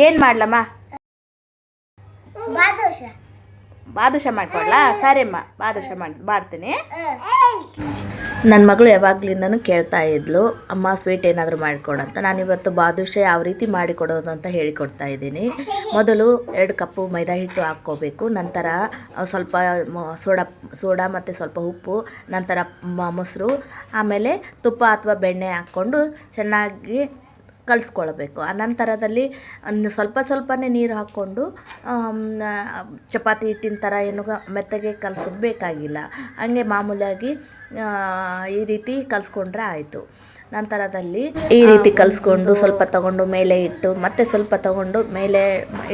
ಏನು ಮಾಡ್ಲಮ್ಮ? ಬಾದುಷ ಮಾಡ್ಕೊಡ್ಲಾ? ಸರಿಮ್ಮ, ಬಾದುಷ ಮಾಡ್ತೀನಿ. ನನ್ನ ಮಗಳು ಯಾವಾಗಲಿಂದನೂ ಕೇಳ್ತಾ ಇದ್ಲು, ಅಮ್ಮ ಸ್ವೀಟ್ ಏನಾದರೂ ಮಾಡಿಕೊಡಂತ. ನಾನಿವತ್ತು ಬಾದುಷೆ ಯಾವ ರೀತಿ ಮಾಡಿಕೊಡೋದು ಅಂತ ಹೇಳಿಕೊಡ್ತಾ ಇದ್ದೀನಿ. ಮೊದಲು 2 ಕಪ್ಪು ಮೈದಾ ಹಿಟ್ಟು ಹಾಕ್ಕೋಬೇಕು. ನಂತರ ಸ್ವಲ್ಪ ಸೋಡಾ ಮತ್ತು ಸ್ವಲ್ಪ ಉಪ್ಪು, ನಂತರ ಮೊಸರು, ಆಮೇಲೆ ತುಪ್ಪ ಅಥವಾ ಬೆಣ್ಣೆ ಹಾಕ್ಕೊಂಡು ಚೆನ್ನಾಗಿ ಕಲಿಸ್ಕೊಳ್ಬೇಕು. ಆ ನಂತರದಲ್ಲಿ ಸ್ವಲ್ಪನೇ ನೀರು ಹಾಕ್ಕೊಂಡು ಚಪಾತಿ ಹಿಟ್ಟಿನ ಥರ ಏನು ಮೆತ್ತಗೆ ಕಲಸೋದು ಬೇಕಾಗಿಲ್ಲ. ಹಂಗೆ ಮಾಮೂಲಿಯಾಗಿ ಈ ರೀತಿ ಕಲಿಸ್ಕೊಂಡ್ರೆ ಆಯಿತು. ನಂತರದಲ್ಲಿ ಈ ರೀತಿ ಕಲಿಸ್ಕೊಂಡು ಸ್ವಲ್ಪ ತಗೊಂಡು ಮೇಲೆ ಇಟ್ಟು ಮತ್ತೆ ಸ್ವಲ್ಪ ತಗೊಂಡು ಮೇಲೆ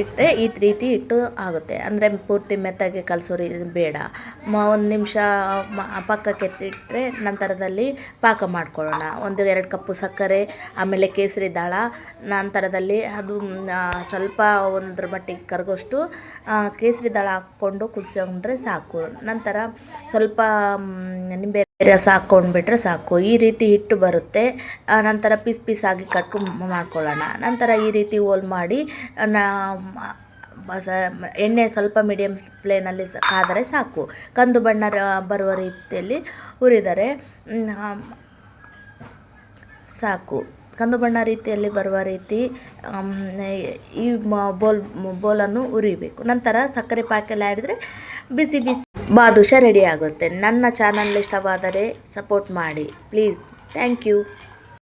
ಇಟ್ಟರೆ ಈ ರೀತಿ ಇಟ್ಟು ಆಗುತ್ತೆ. ಅಂದರೆ ಪೂರ್ತಿ ಮೆತ್ತಗೆ ಕಲಸೋರು ಬೇಡ. 1 ನಿಮಿಷ ಪಕ್ಕಕ್ಕೆ ಎತ್ತಿಟ್ಟರೆ ನಂತರದಲ್ಲಿ ಪಾಕ ಮಾಡ್ಕೊಳ್ಳೋಣ. 1-2 ಕಪ್ಪು ಸಕ್ಕರೆ, ಆಮೇಲೆ ಕೇಸರಿ ದಾಳ, ನಂತರದಲ್ಲಿ ಅದು ಸ್ವಲ್ಪ 1 ಮಟ್ಟಿಗೆ ಕರಗೋಷ್ಟು ಕೇಸರಿ ದಾಳ ಹಾಕ್ಕೊಂಡು ಕುದಿಸ್ಕೊಂಡ್ರೆ ಸಾಕು. ನಂತರ ಸ್ವಲ್ಪ ನಿಂಬೆ ರಸ ಹಾಕ್ಕೊಂಡ್ಬಿಟ್ರೆ ಸಾಕು. ಈ ರೀತಿ ಹಿಟ್ಟು ಬರುತ್ತೆ. ನಂತರ ಪೀಸ್ ಆಗಿ ಮಾಡ್ಕೊಳ್ಳೋಣ. ನಂತರ ಈ ರೀತಿ ಹೋಲ್ ಮಾಡಿ ಎಣ್ಣೆ ಸ್ವಲ್ಪ ಮೀಡಿಯಮ್ ಫ್ಲೇಮಲ್ಲಿ ಕಾದರೆ ಸಾಕು. ಕಂದು ಬಣ್ಣ ಬರುವ ರೀತಿಯಲ್ಲಿ ಹುರಿದರೆ ಸಾಕು. ಕಂದು ಬಣ್ಣ ರೀತಿಯಲ್ಲಿ ಬರುವ ರೀತಿ ಈ ಬೋಲನ್ನು ಹುರಿಬೇಕು. ನಂತರ ಸಕ್ಕರೆ ಪಾಕೆಲ್ಲ ಹಿಡಿದ್ರೆ ಬಿಸಿ ಬಾದುಷ ರೆಡಿ ಆಗುತ್ತೆ. ನನ್ನ ಚಾನಲ್ ಇಷ್ಟವಾದರೆ ಸಪೋರ್ಟ್ ಮಾಡಿ ಪ್ಲೀಸ್. Thank you.